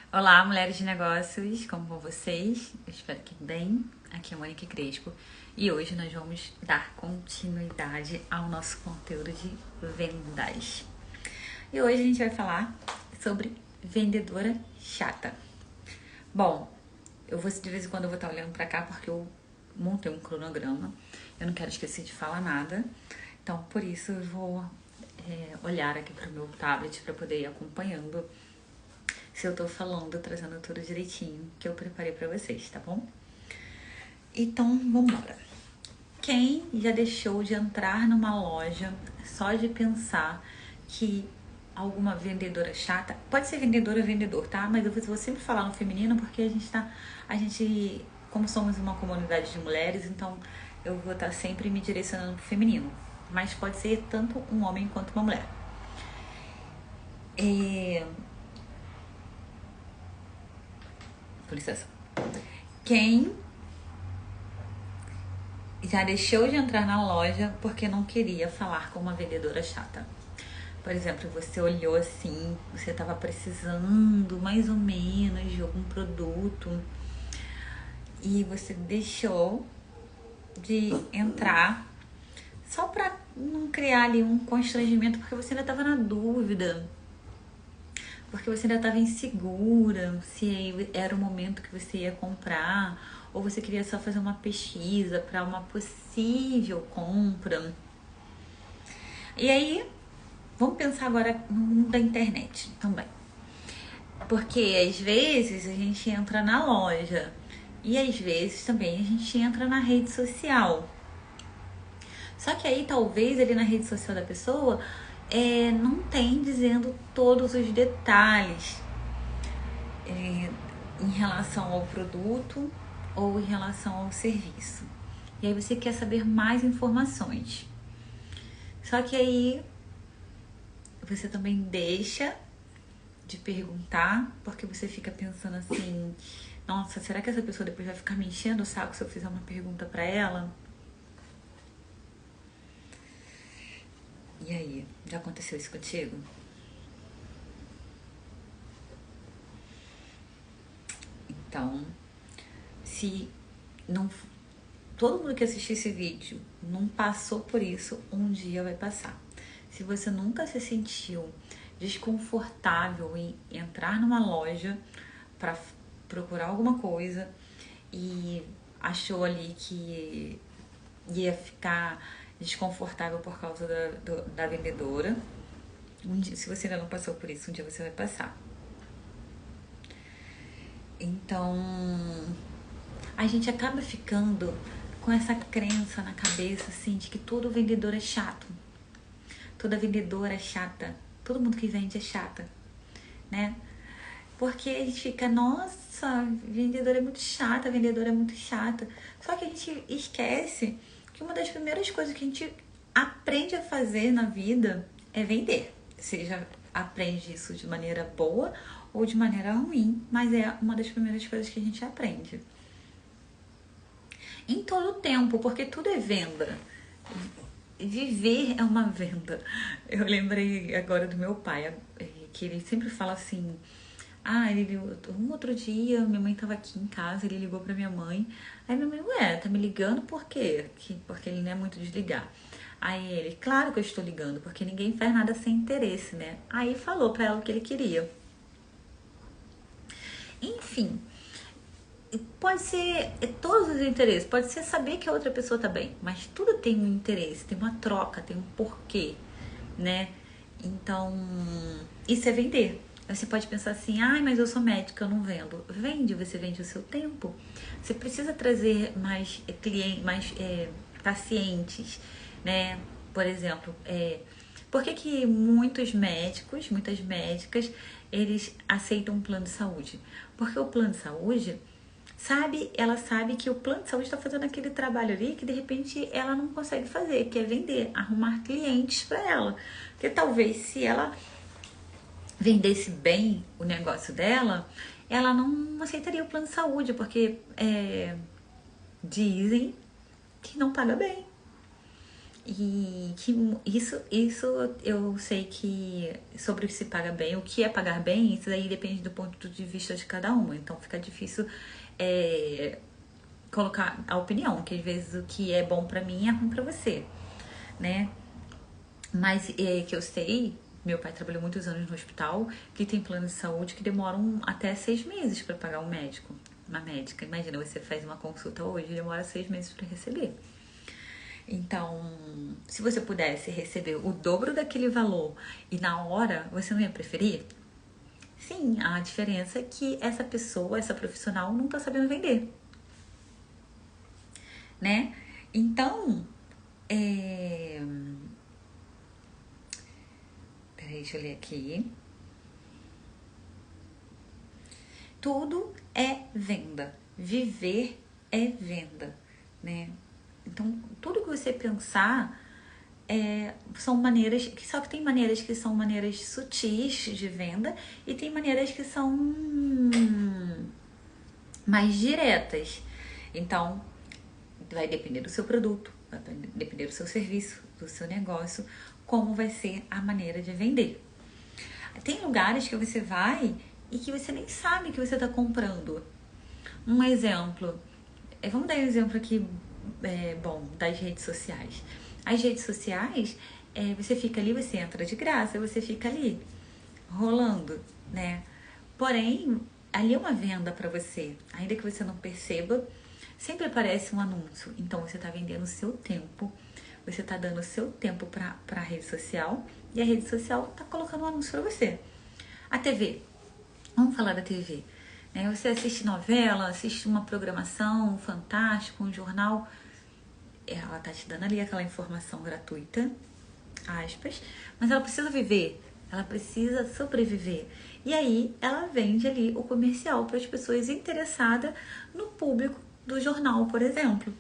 Olá, mulheres de negócios, como vão vocês? Eu espero que bem. Aqui é a Monique Crespo e hoje nós vamos dar continuidade ao nosso conteúdo de vendas. E hoje a gente vai falar sobre vendedora chata. Bom, eu vou de vez em quando eu vou estar olhando para cá porque eu montei um cronograma. Eu não quero esquecer de falar nada, então por isso eu vou olhar aqui para o meu tablet para poder ir acompanhando se eu tô falando, trazendo tudo direitinho que eu preparei pra vocês, tá bom? Então, vambora. Quem já deixou de entrar numa loja só de pensar que alguma vendedora chata, pode ser vendedora ou vendedor, tá? Mas eu vou sempre falar no feminino porque como somos uma comunidade de mulheres, então eu vou estar sempre me direcionando pro feminino. Mas pode ser tanto um homem quanto uma mulher. Com licença. Quem já deixou de entrar na loja porque não queria falar com uma vendedora chata? Por exemplo, você olhou assim, você estava precisando mais ou menos de algum produto e você deixou de entrar só para não criar ali um constrangimento, porque você ainda estava na dúvida, porque você ainda estava insegura se era o momento que você ia comprar, ou você queria só fazer uma pesquisa para uma possível compra. E aí, vamos pensar agora no mundo da internet também. Porque às vezes a gente entra na loja e às vezes também a gente entra na rede social. Só que aí talvez ali na rede social da pessoa não tem dizendo todos os detalhes em relação ao produto ou em relação ao serviço. E aí você quer saber mais informações. Só que aí você também deixa de perguntar, porque você fica pensando assim, nossa, será que essa pessoa depois vai ficar me enchendo o saco se eu fizer uma pergunta pra ela? E aí, já aconteceu isso contigo? Então, se não todo mundo que assistiu esse vídeo não passou por isso, um dia vai passar. Se você nunca se sentiu desconfortável em entrar numa loja para procurar alguma coisa e achou ali que ia ficar desconfortável por causa da vendedora, se você ainda não passou por isso, um dia você vai passar. Então, a gente acaba ficando com essa crença na cabeça, assim, de que todo vendedor é chato. Toda vendedora é chata. Todo mundo que vende é chata, né? Porque a gente fica, nossa, vendedora é muito chata, vendedora é muito chata. Só que a gente esquece que uma das primeiras coisas que a gente aprende a fazer na vida é vender. Seja aprende isso de maneira boa ou de maneira ruim, mas é uma das primeiras coisas que a gente aprende. Em todo o tempo, porque tudo é venda. Viver é uma venda. Eu lembrei agora do meu pai, que ele sempre fala assim: um outro dia minha mãe tava aqui em casa, ele ligou pra minha mãe. Aí minha mãe, ué, tá me ligando por quê? Porque ele não é muito de ligar. Aí ele, claro que eu estou ligando, porque ninguém faz nada sem interesse, né? Aí falou pra ela o que ele queria. Enfim, pode ser todos os interesses, pode ser saber que a outra pessoa tá bem, mas tudo tem um interesse, tem uma troca, tem um porquê, né? Então, isso é vender. Você pode pensar assim, mas eu sou médica, eu não vendo. Vende, você vende o seu tempo. Você precisa trazer mais clientes, mais pacientes, né? Por exemplo, por que muitos médicos, muitas médicas, eles aceitam um plano de saúde? Porque o plano de saúde ela sabe que o plano de saúde está fazendo aquele trabalho ali que de repente ela não consegue fazer, que é vender, arrumar clientes para ela. Porque talvez se ela vendesse bem o negócio dela, ela não aceitaria o plano de saúde, porque dizem que não paga bem. E que isso eu sei que sobre se paga bem, o que é pagar bem, isso daí depende do ponto de vista de cada um. Então fica difícil colocar a opinião, que às vezes o que é bom pra mim é ruim pra você, né? Mas que eu sei, meu pai trabalhou muitos anos no hospital, que tem plano de saúde que demoram até 6 meses pra pagar um médico, uma médica. Imagina, você faz uma consulta hoje, demora 6 meses pra receber. Então, se você pudesse receber o dobro daquele valor e na hora, você não ia preferir? Sim, a diferença é que essa pessoa, essa profissional, não tá sabendo vender, né? Então, peraí, deixa eu ler aqui. Tudo é venda. Viver é venda, né? Então, tudo que você pensar são maneiras, só que tem maneiras que são maneiras sutis de venda e tem maneiras que são mais diretas. Então, vai depender do seu produto, vai depender do seu serviço, do seu negócio, como vai ser a maneira de vender. Tem lugares que você vai e que você nem sabe que você está comprando. Um exemplo, vamos dar um exemplo aqui, das redes sociais. As redes sociais, você fica ali, você entra de graça, você fica ali, rolando, né? Porém, ali é uma venda para você, ainda que você não perceba, sempre aparece um anúncio. Então, você está vendendo o seu tempo, você está dando o seu tempo para a rede social e a rede social está colocando um anúncio para você. A TV, vamos falar da TV. Né? Você assiste novela, assiste uma programação, um Fantástico, um jornal, ela tá te dando ali aquela informação gratuita, aspas, mas ela precisa viver, ela precisa sobreviver. E aí ela vende ali o comercial para as pessoas interessadas no público do jornal, por exemplo.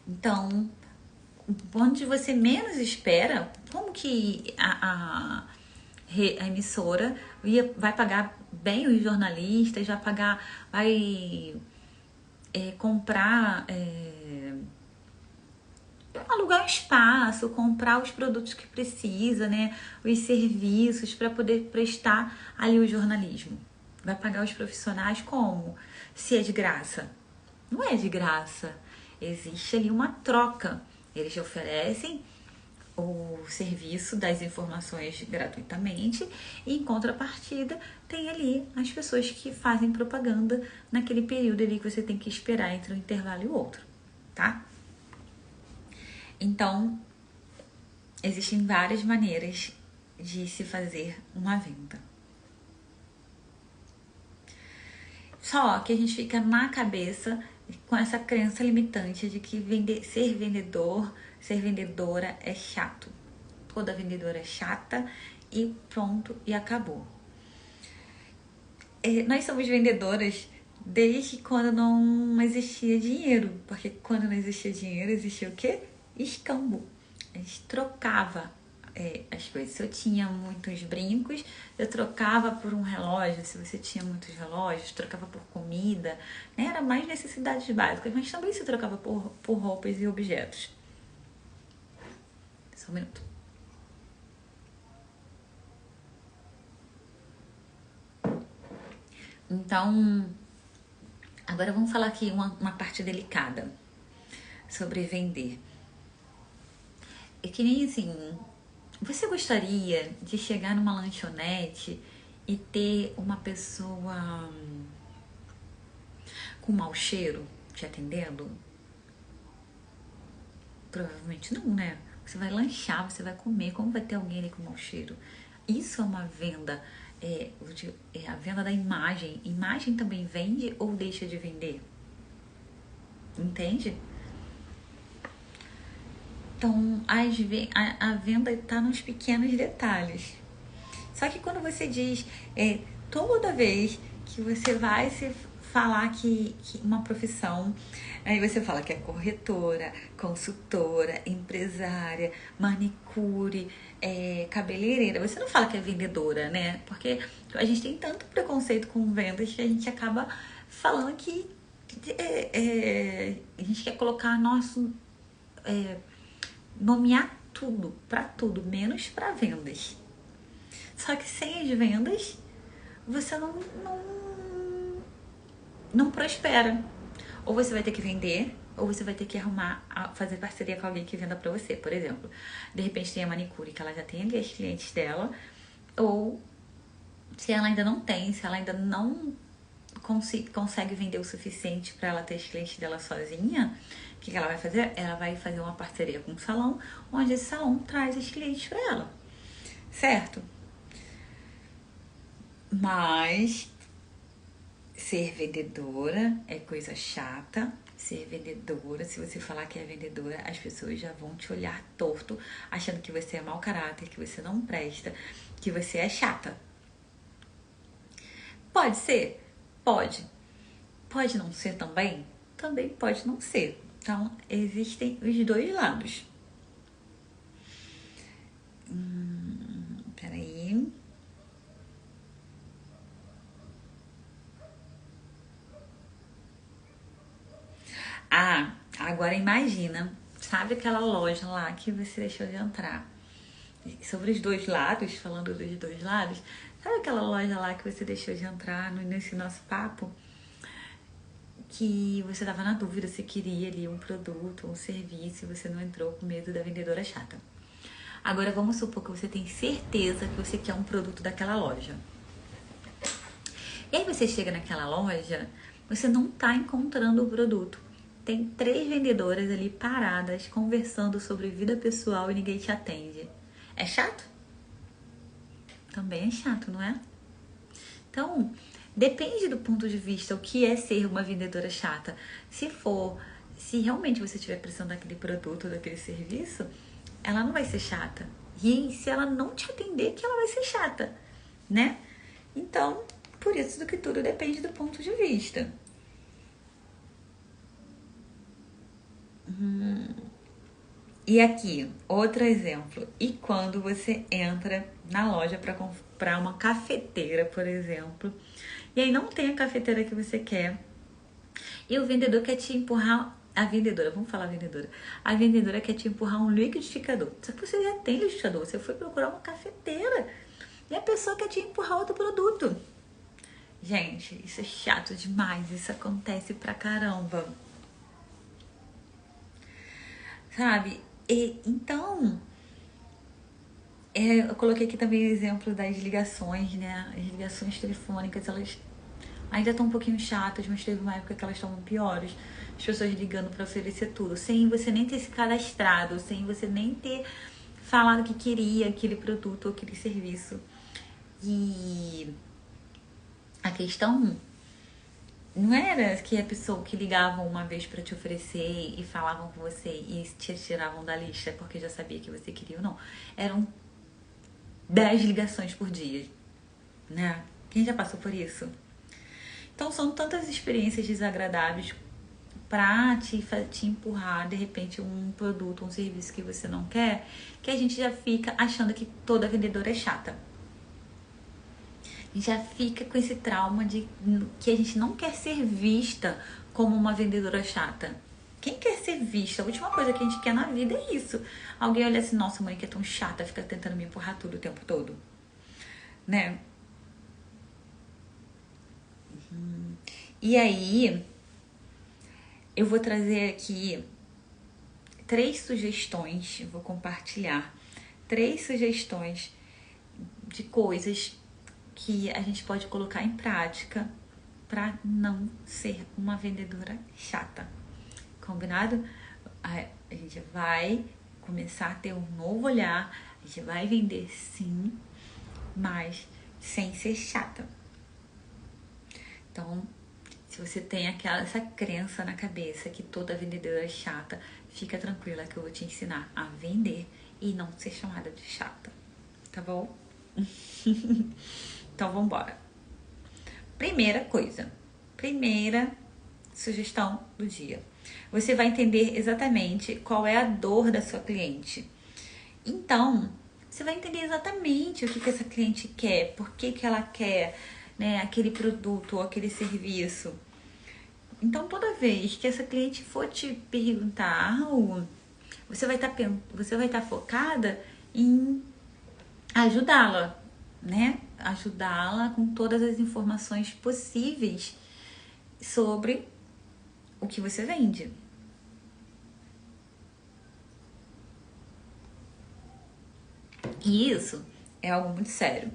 Então, onde você menos espera, como que a emissora vai pagar bem os jornalistas, vai comprar, alugar um espaço, comprar os produtos que precisa, né? Os serviços para poder prestar ali o jornalismo. Vai pagar os profissionais como? Se é de graça? Não é de graça. Existe ali uma troca. Eles oferecem o serviço das informações gratuitamente e em contrapartida tem ali as pessoas que fazem propaganda naquele período ali que você tem que esperar entre um intervalo e o outro, tá? Então, existem várias maneiras de se fazer uma venda. Só que a gente fica na cabeça com essa crença limitante de que ser vendedor, ser vendedora é chato. Toda vendedora é chata e pronto, e acabou. Nós somos vendedoras desde quando não existia dinheiro. Porque quando não existia dinheiro, existia o quê? Escambo. A gente trocava as coisas. Se eu tinha muitos brincos, eu trocava por um relógio. Se você tinha muitos relógios, trocava por comida, né? Era mais necessidades básicas, mas também se trocava por roupas e objetos. Só um minuto. Então, agora vamos falar aqui uma parte delicada sobre vender. É que nem assim, você gostaria de chegar numa lanchonete e ter uma pessoa com mau cheiro te atendendo? Provavelmente não, né? Você vai lanchar, você vai comer, como vai ter alguém ali com mau cheiro? Isso é uma venda, a venda da imagem. Imagem também vende ou deixa de vender? Entende? Então, a venda está nos pequenos detalhes. Só que quando você diz, toda vez que você vai se falar que uma profissão, aí você fala que é corretora, consultora, empresária, manicure, cabeleireira. Você não fala que é vendedora, né? Porque a gente tem tanto preconceito com vendas que a gente acaba falando que a gente quer colocar nomear tudo, para tudo, menos para vendas. Só que sem as vendas, você não prospera. Ou você vai ter que vender, ou você vai ter que fazer parceria com alguém que venda pra você. Por exemplo, de repente tem a manicure que ela já tem ali as clientes dela, ou se ela ainda não tem, se ela ainda não consegue vender o suficiente para ela ter os clientes dela sozinha, o que ela vai fazer? Ela vai fazer uma parceria com um salão, onde esse salão traz os clientes para ela, certo? Mas ser vendedora é coisa chata. Ser vendedora, se você falar que é vendedora, as pessoas já vão te olhar torto, achando que você é mau caráter, que você não presta, que você é chata. Pode ser? Pode. Pode não ser também? Também pode não ser. Então, existem os dois lados. Peraí. Ah, agora imagina. Sabe aquela loja lá que você deixou de entrar? Sobre os dois lados, falando dos dois lados. Sabe aquela loja lá que você deixou de entrar nesse nosso papo? Que você estava na dúvida se queria ali um produto, um serviço, e você não entrou com medo da vendedora chata. Agora vamos supor que você tem certeza que você quer um produto daquela loja. E aí você chega naquela loja, você não está encontrando o produto. Tem 3 vendedoras ali paradas, conversando sobre vida pessoal e ninguém te atende. É chato? Também é chato, não é? Então, depende do ponto de vista o que é ser uma vendedora chata. Se realmente você estiver precisando daquele produto, daquele serviço, ela não vai ser chata. E se ela não te atender, que ela vai ser chata, né? Então, por isso do que tudo depende do ponto de vista. E aqui, outro exemplo. E quando você entra na loja para comprar uma cafeteira, por exemplo, e aí não tem a cafeteira que você quer, e o vendedor quer te empurrar, a vendedora quer te empurrar um liquidificador. Só que você já tem liquidificador, você foi procurar uma cafeteira e a pessoa quer te empurrar outro produto. Gente, isso é chato demais, isso acontece pra caramba. Sabe? Então, eu coloquei aqui também o exemplo das ligações, né? As ligações telefônicas, elas ainda estão um pouquinho chatas, mas teve uma época que elas estavam piores. As pessoas ligando para oferecer tudo, sem você nem ter se cadastrado, sem você nem ter falado que queria aquele produto ou aquele serviço. E a questão não era que a pessoa que ligavam uma vez para te oferecer e falavam com você e te tiravam da lista porque já sabia que você queria ou não. Eram 10 ligações por dia, né? Quem já passou por isso? Então são tantas experiências desagradáveis pra te empurrar, de repente, um produto, um serviço que você não quer, que a gente já fica achando que toda vendedora é chata. A gente já fica com esse trauma de que a gente não quer ser vista como uma vendedora chata. Quem quer ser vista? A última coisa que a gente quer na vida é isso. Alguém olha assim, nossa, mãe que é tão chata, fica tentando me empurrar tudo o tempo todo. Né? E aí, eu vou trazer aqui 3 sugestões, eu vou compartilhar 3 sugestões de coisas que a gente pode colocar em prática para não ser uma vendedora chata. Combinado? A gente vai começar a ter um novo olhar, a gente vai vender sim, mas sem ser chata. Então, se você tem essa crença na cabeça que toda vendedora é chata, fica tranquila que eu vou te ensinar a vender e não ser chamada de chata, tá bom? Então, vamos embora. Primeira sugestão do dia. Você vai entender exatamente qual é a dor da sua cliente. Então, você vai entender exatamente o que essa cliente quer, por que ela quer, né, aquele produto ou aquele serviço. Então, toda vez que essa cliente for te perguntar, você vai estar focada em ajudá-la, né? Ajudá-la com todas as informações possíveis sobre o que você vende. E isso é algo muito sério,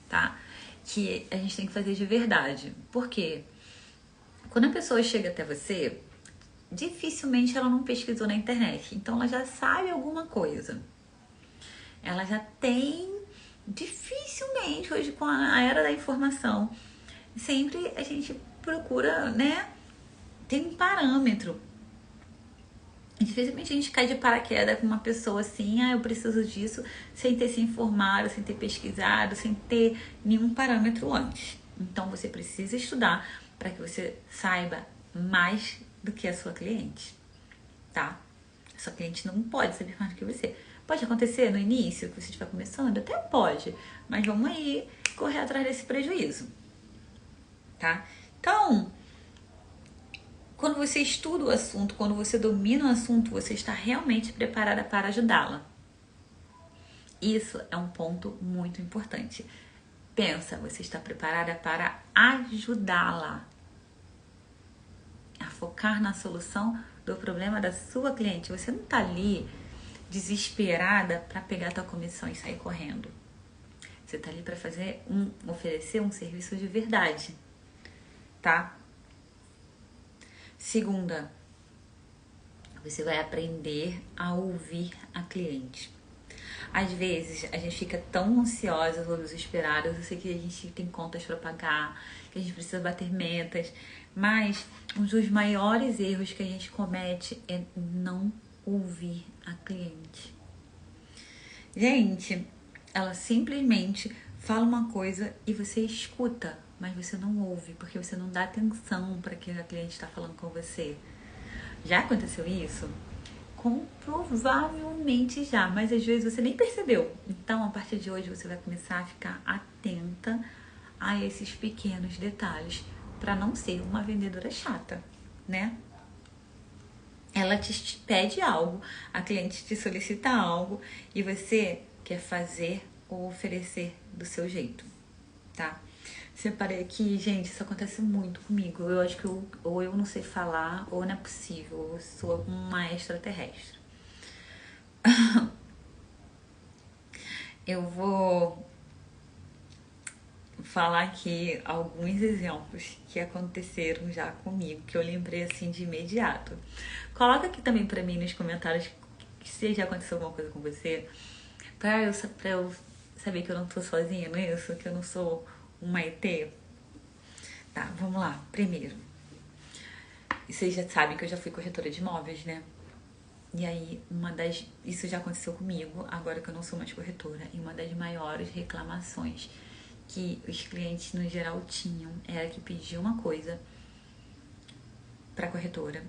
tá? Que a gente tem que fazer de verdade. Por quê? Quando a pessoa chega até você, dificilmente ela não pesquisou na internet. Então ela já sabe alguma coisa. Ela já tem, dificilmente, hoje com a era da informação, sempre a gente procura, né? Tem um parâmetro. Dificilmente a gente cai de paraquedas com uma pessoa assim, eu preciso disso, sem ter se informado, sem ter pesquisado, sem ter nenhum parâmetro antes. Então você precisa estudar para que você saiba mais do que a sua cliente, tá? A sua cliente não pode saber mais do que você. Pode acontecer no início, que você estiver começando? Até pode, mas vamos aí correr atrás desse prejuízo, tá? Então, quando você estuda o assunto, quando você domina o assunto, você está realmente preparada para ajudá-la. Isso é um ponto muito importante. Pensa, você está preparada para ajudá-la a focar na solução do problema da sua cliente. Você não está ali desesperada para pegar a tua comissão e sair correndo. Você está ali para oferecer um serviço de verdade, tá? Segunda, você vai aprender a ouvir a cliente. Às vezes a gente fica tão ansiosa ou desesperada, eu sei que a gente tem contas para pagar, que a gente precisa bater metas, mas um dos maiores erros que a gente comete é não ouvir a cliente. Gente, ela simplesmente fala uma coisa e você escuta, mas você não ouve, porque você não dá atenção para o que a cliente está falando com você. Já aconteceu isso? Provavelmente já, mas às vezes você nem percebeu. Então, a partir de hoje, você vai começar a ficar atenta a esses pequenos detalhes para não ser uma vendedora chata, né? Ela te pede algo, a cliente te solicita algo e você quer fazer ou oferecer do seu jeito, tá? Separei aqui, gente, isso acontece muito comigo. Eu acho que ou eu não sei falar ou não é possível. Eu sou uma extraterrestre. Eu vou falar aqui alguns exemplos que aconteceram já comigo, que eu lembrei assim de imediato. Coloca aqui também pra mim nos comentários se já aconteceu alguma coisa com você, pra eu saber que eu não tô sozinha nisso, que eu não sou uma ET. Tá, vamos lá. Primeiro, vocês já sabem que eu já fui corretora de imóveis, né? E aí, isso já aconteceu comigo, agora que eu não sou mais corretora, e uma das maiores reclamações que os clientes no geral tinham era que pediam uma coisa pra corretora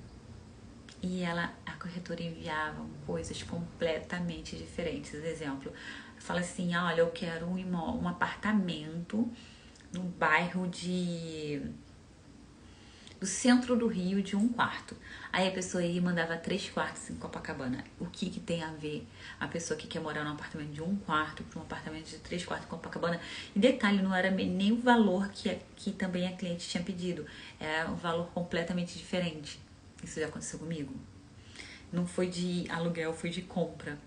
e a corretora enviava coisas completamente diferentes. Exemplo, fala assim, olha, eu quero um apartamento no bairro do centro do Rio de 1 quarto. Aí a pessoa ia e mandava 3 quartos em Copacabana. O que tem a ver a pessoa que quer morar num apartamento de 1 quarto para um apartamento de 3 quartos em Copacabana? E detalhe, não era nem o valor que também a cliente tinha pedido. Era um valor completamente diferente. Isso já aconteceu comigo. Não foi de aluguel, foi de compra.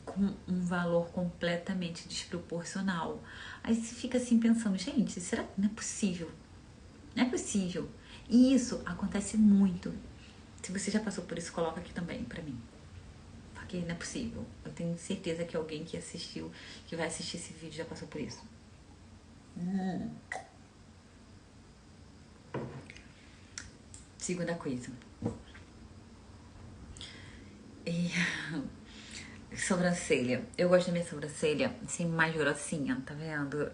Com um valor completamente desproporcional. Aí você fica assim pensando, gente, será que não é possível? Não é possível. E isso acontece muito. Se você já passou por isso, coloca aqui também pra mim. Porque não é possível. Eu tenho certeza que alguém que assistiu, que vai assistir esse vídeo, já passou por isso. Segunda coisa. Sobrancelha. Eu gosto da minha sobrancelha assim, mais grossinha, tá vendo?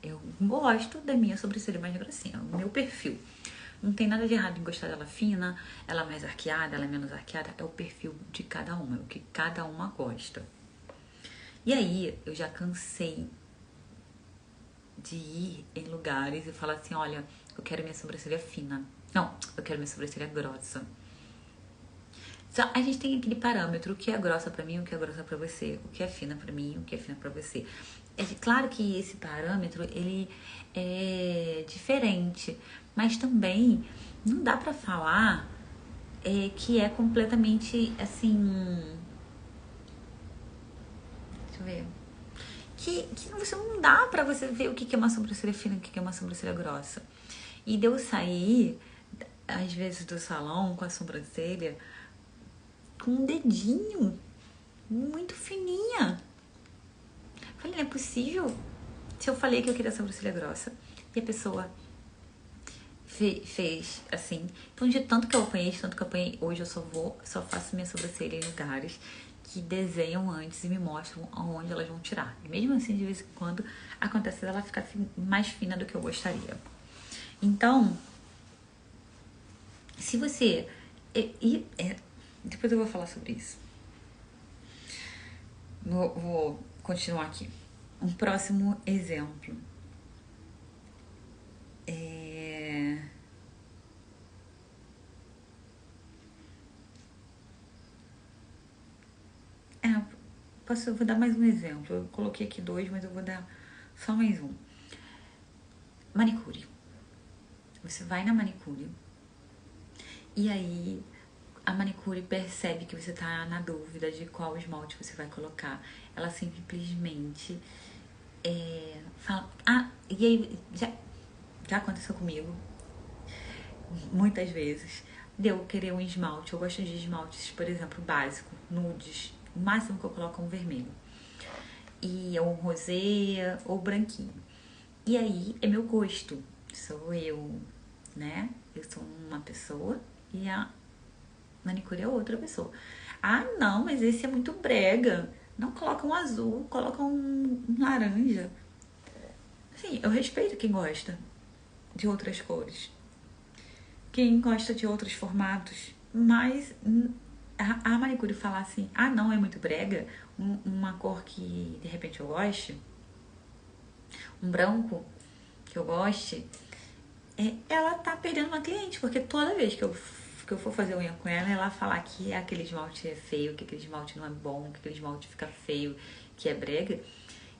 Eu gosto da minha sobrancelha mais grossinha, o meu perfil. Não tem nada de errado em gostar dela fina, ela mais arqueada, ela menos arqueada. É o perfil de cada uma, é o que cada uma gosta. E aí, eu já cansei de ir em lugares e falar assim, olha, eu quero minha sobrancelha fina. Não, eu quero minha sobrancelha grossa. Só a gente tem aquele parâmetro, o que é grossa pra mim, o que é grossa pra você, o que é fina pra mim, o que é fina pra você. Claro que esse parâmetro, ele é diferente, mas também não dá pra falar que é completamente, assim... Deixa eu ver... Que você não dá pra você ver o que é uma sobrancelha fina e o que é uma sobrancelha grossa. E de eu sair, às vezes, do salão com a sobrancelha com um dedinho muito fininha. Falei, não é possível. Se eu falei que eu queria sobrancelha grossa e a pessoa fez assim. Então, de tanto que eu apanhei, hoje eu só faço minha sobrancelha em lugares que desenham antes e me mostram aonde elas vão tirar. E mesmo assim, de vez em quando, acontece dela ficar mais fina do que eu gostaria. Então, se você... depois eu vou falar sobre isso. Vou continuar aqui. Um próximo exemplo. Eu vou dar mais um exemplo. Eu coloquei aqui 2, mas eu vou dar só mais um. Manicure. Você vai na manicure e aí a manicure percebe que você tá na dúvida de qual esmalte você vai colocar. Ela simplesmente fala... E aí já aconteceu comigo muitas vezes. Deu querer um esmalte. Eu gosto de esmaltes, por exemplo, básico, nudes. O máximo que eu coloco é um vermelho. E é um rosé ou branquinho. E aí é meu gosto. Sou eu, né? Eu sou uma pessoa e a manicure é outra pessoa. Ah, não, mas esse é muito brega. Não, coloca um azul, coloca um laranja. Sim, eu respeito quem gosta de outras cores. Quem gosta de outros formatos. Mas a manicure falar assim, ah, não, é muito brega, uma cor que de repente eu goste, um branco que eu goste, ela tá perdendo uma cliente, porque toda vez que eu for fazer unha com ela, ela falar que aquele esmalte é feio, que aquele esmalte não é bom, que aquele esmalte fica feio, que é brega.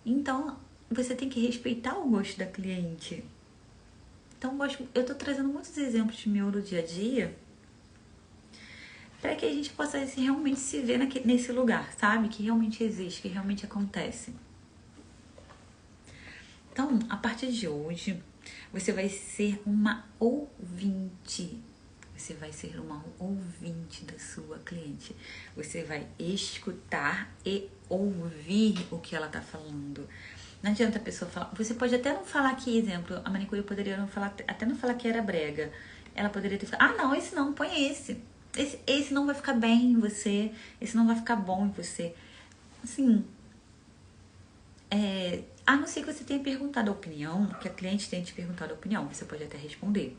Então, você tem que respeitar o gosto da cliente. Então, eu tô trazendo muitos exemplos meu do dia a dia para que a gente possa realmente se ver nesse lugar, sabe? Que realmente existe, que realmente acontece. Então, a partir de hoje, você vai ser uma ouvinte. Você vai ser uma ouvinte da sua cliente. Você vai escutar e ouvir o que ela tá falando. Não adianta a pessoa falar... Você pode até não falar que, exemplo, a manicure poderia até não falar que era brega. Ela poderia ter falado, ah, não, esse não, põe esse. Esse não vai ficar bem em você. Esse não vai ficar bom em você. Assim, a não ser que você tenha perguntado a opinião, que a cliente tenha te perguntado a opinião, você pode até responder.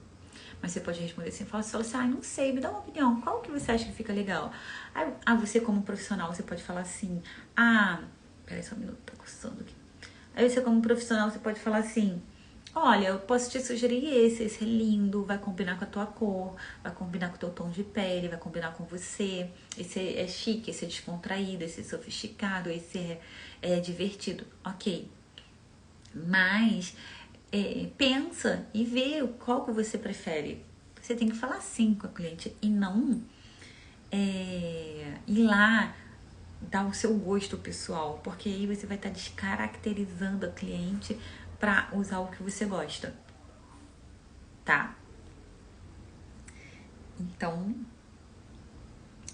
Mas você pode responder assim, fala assim, não sei, me dá uma opinião, qual que você acha que fica legal? Aí você como profissional, você pode falar assim, peraí só um minuto, tá coçando aqui. Aí você como profissional, você pode falar assim, olha, eu posso te sugerir esse é lindo, vai combinar com a tua cor, vai combinar com o teu tom de pele, vai combinar com você, esse é chique, esse é descontraído, esse é sofisticado, esse é divertido, ok. Mas pensa e vê qual que você prefere. Você tem que falar sim com a cliente e não ir lá dar o seu gosto pessoal, porque aí você vai estar descaracterizando a cliente para usar o que você gosta, tá? Então,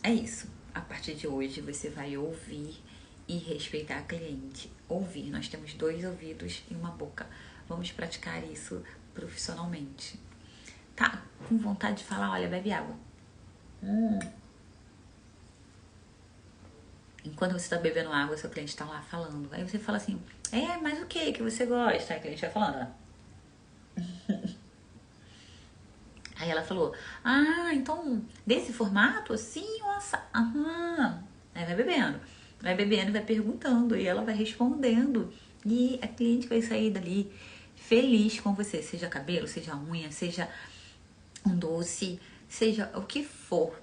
é isso. A partir de hoje você vai ouvir e respeitar a cliente. Ouvir, nós temos 2 ouvidos e uma boca. Vamos praticar isso profissionalmente. Tá com vontade de falar, olha, bebe água. Enquanto você está bebendo água, seu cliente está lá falando. Aí você fala assim, mas o que você gosta? Aí a cliente vai falando, Aí ela falou, então, desse formato, assim, nossa, Aí vai bebendo, vai perguntando, e ela vai respondendo. E a cliente vai sair dali feliz com você, seja cabelo, seja unha, seja um doce, seja o que for.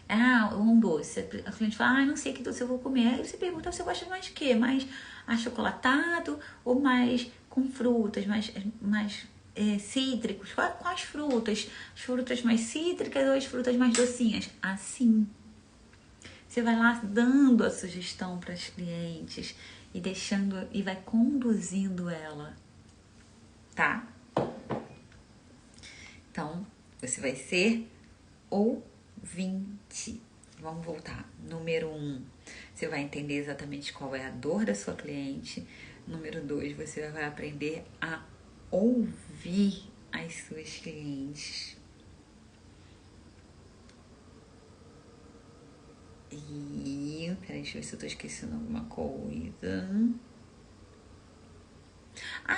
Ah, um doce. A cliente fala, ah, não sei que doce eu vou comer. Aí você pergunta, você gosta mais de quê? Mais achocolatado ou mais com frutas, mais cítricos? Quais frutas? As frutas mais cítricas ou as frutas mais docinhas? Assim. Você vai lá dando a sugestão para as clientes e deixando e vai conduzindo ela, tá? Então, você vai ser ouvinte. Vamos voltar. Número 1, você vai entender exatamente qual é a dor da sua cliente. Número 2, você vai aprender a ouvir as suas clientes. E, peraí, deixa eu ver se eu tô esquecendo alguma coisa.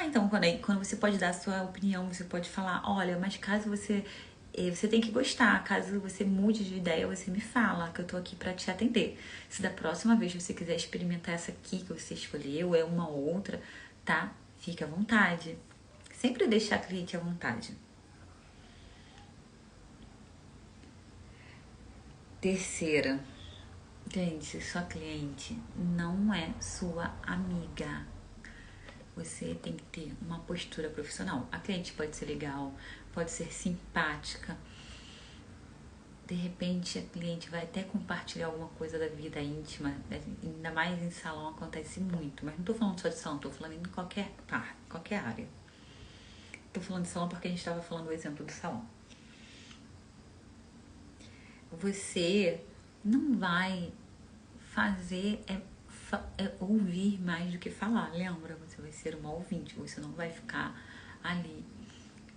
Então, quando você pode dar a sua opinião, você pode falar, olha, mas caso você tem que gostar, caso você mude de ideia, você me fala, que eu tô aqui pra te atender. Se da próxima vez você quiser experimentar essa aqui que você escolheu, é uma outra, tá? Fica à vontade. Sempre deixar a cliente à vontade. Terceira, gente, sua cliente não é sua amiga. Você tem que ter uma postura profissional. A cliente pode ser legal, pode ser simpática. De repente, a cliente vai até compartilhar alguma coisa da vida íntima. Ainda mais em salão acontece muito. Mas não tô falando só de salão, tô falando em qualquer parte, qualquer área. Tô falando de salão porque a gente estava falando do exemplo do salão. Você não vai fazer ouvir mais do que falar. Lembra? Você vai ser uma ouvinte. Você não vai ficar ali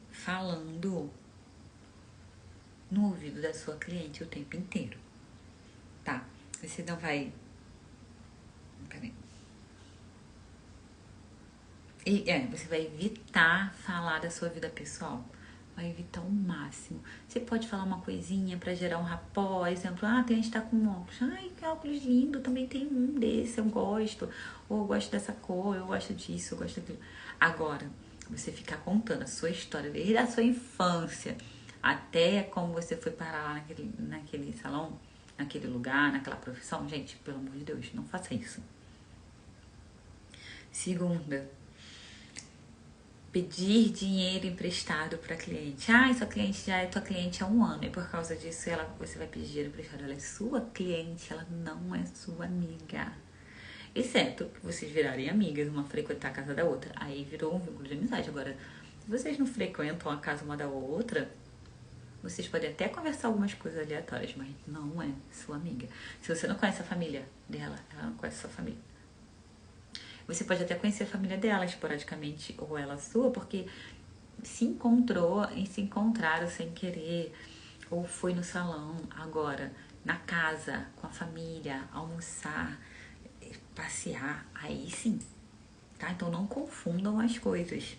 falando no ouvido da sua cliente o tempo inteiro, tá? Você não vai... Peraí. Você vai evitar falar da sua vida pessoal. Vai evitar o máximo. Você pode falar uma coisinha pra gerar um rapó. Exemplo, a cliente tá com um óculos. Ai, que óculos lindo, também tem um desse, eu gosto. Ou eu gosto dessa cor, eu gosto disso, eu gosto daquilo. Agora, você ficar contando a sua história desde a sua infância até como você foi parar lá naquele salão, naquele lugar, naquela profissão. Gente, pelo amor de Deus, não faça isso. Segunda, pedir dinheiro emprestado para cliente. Sua cliente já é tua cliente há 1 ano e por causa disso você vai pedir dinheiro emprestado. Ela é sua cliente, ela não é sua amiga. Exceto que vocês virarem amigas, uma frequentar a casa da outra. Aí virou um vínculo de amizade. Agora, se vocês não frequentam a casa uma da outra, vocês podem até conversar algumas coisas aleatórias, mas não é sua amiga. Se você não conhece a família dela, ela não conhece a sua família. Você pode até conhecer a família dela esporadicamente, ou ela a sua, porque se encontraram sem querer, ou foi no salão, agora, na casa, com a família, almoçar, passear, aí sim, tá? Então não confundam as coisas.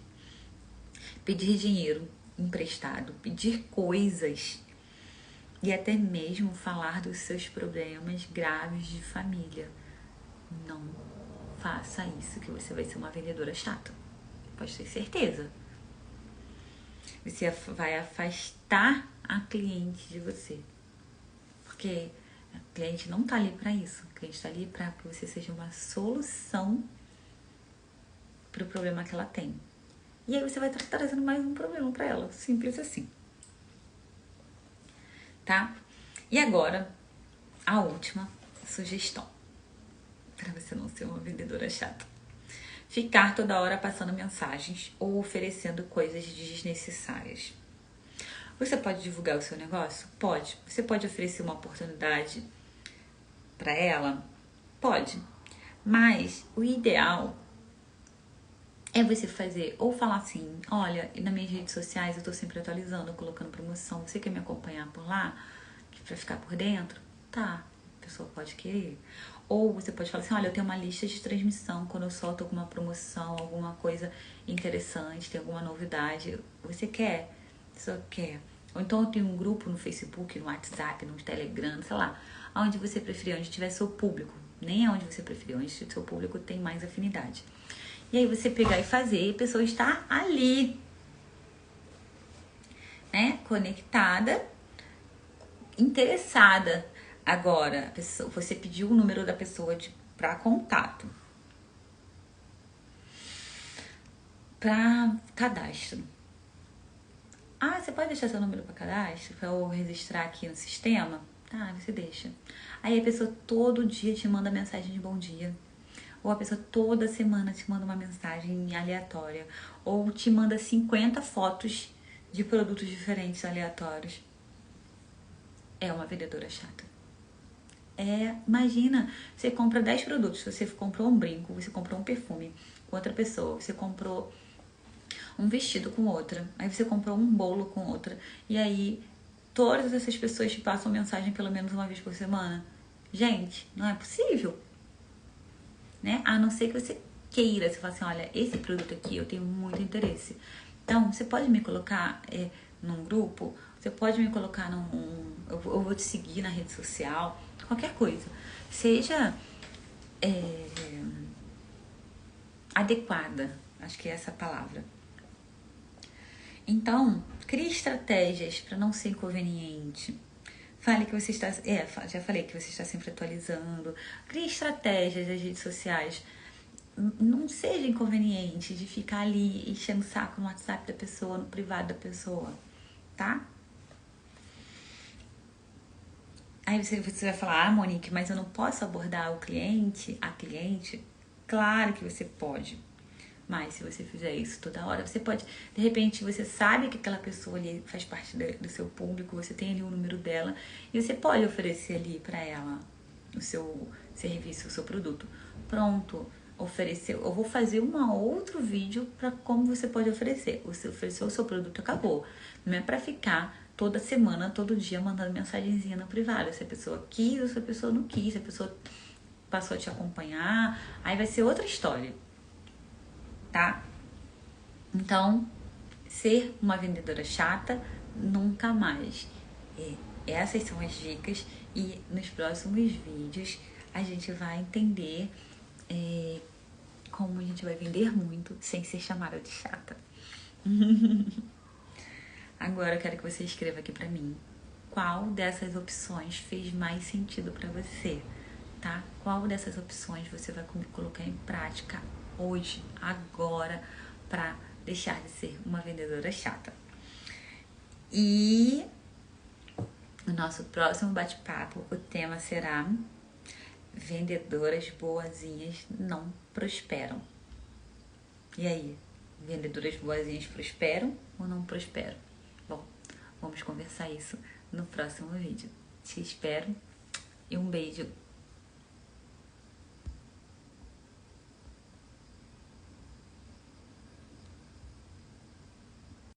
Pedir dinheiro emprestado, pedir coisas e até mesmo falar dos seus problemas graves de família. Não faça isso, que você vai ser uma vendedora chata. Pode ter certeza. Você vai afastar a cliente de você. Porque a cliente não tá ali pra isso. A cliente tá ali pra que você seja uma solução pro problema que ela tem. E aí você vai estar trazendo mais um problema pra ela. Simples assim. Tá? E agora, a última sugestão. Pra você não ser uma vendedora chata. Ficar toda hora passando mensagens ou oferecendo coisas desnecessárias. Você pode divulgar o seu negócio? Pode. Você pode oferecer uma oportunidade para ela? Pode. Mas o ideal é você fazer ou falar assim, olha, nas minhas redes sociais eu tô sempre atualizando, colocando promoção. Você quer me acompanhar por lá? Pra ficar por dentro? Tá. A pessoa pode querer. Ou você pode falar assim, olha, eu tenho uma lista de transmissão, quando eu solto alguma promoção, alguma coisa interessante, tem alguma novidade. Você quer? Só quer. Ou então eu tenho um grupo no Facebook, no WhatsApp, no Telegram, sei lá, onde você preferir, onde tiver seu público. Nem aonde você preferir, onde seu público tem mais afinidade. E aí você pegar e fazer, e a pessoa está ali, né, conectada, interessada. Agora, você pediu o número da pessoa para contato, para cadastro. Ah, você pode deixar seu número para cadastro para eu registrar aqui no sistema? Tá, você deixa. Aí a pessoa todo dia te manda mensagem de bom dia. Ou a pessoa toda semana te manda uma mensagem aleatória. Ou te manda 50 fotos de produtos diferentes aleatórios. É uma vendedora chata. Imagina, você compra 10 produtos. Você comprou um brinco, você comprou um perfume com outra pessoa. Você comprou um vestido com outra. Aí você comprou um bolo com outra. E aí todas essas pessoas te passam mensagem pelo menos uma vez por semana. Gente, não é possível. Né? A não ser que você queira, você fala assim, olha, esse produto aqui eu tenho muito interesse. Então, você pode me colocar num grupo, você pode me colocar eu vou te seguir na rede social, qualquer coisa. Seja adequada, acho que é essa a palavra. Então, crie estratégias para não ser inconveniente. Fale que você está... já falei que você está sempre atualizando. Crie estratégias nas redes sociais. Não seja inconveniente de ficar ali enchendo o saco no WhatsApp da pessoa, no privado da pessoa, tá? Aí você vai falar, Monique, mas eu não posso abordar a cliente? Claro que você pode. Mas se você fizer isso toda hora, você pode... De repente, você sabe que aquela pessoa ali faz parte do seu público, você tem ali o número dela, e você pode oferecer ali para ela o seu serviço, o seu produto. Pronto, ofereceu. Eu vou fazer um outro vídeo para como você pode oferecer. Você ofereceu o seu produto, acabou. Não é para ficar toda semana, todo dia, mandando mensagenzinha no privado. Se a pessoa quis ou se a pessoa não quis, se a pessoa passou a te acompanhar, aí vai ser outra história. Tá? Então, ser uma vendedora chata, nunca mais. Essas são as dicas e nos próximos vídeos a gente vai entender como a gente vai vender muito sem ser chamada de chata. Agora eu quero que você escreva aqui pra mim qual dessas opções fez mais sentido pra você, tá? Qual dessas opções você vai colocar em prática hoje, agora, para deixar de ser uma vendedora chata. E no nosso próximo bate-papo, o tema será: vendedoras boazinhas não prosperam. E aí, vendedoras boazinhas prosperam ou não prosperam? Bom, vamos conversar isso no próximo vídeo. Te espero e um beijo.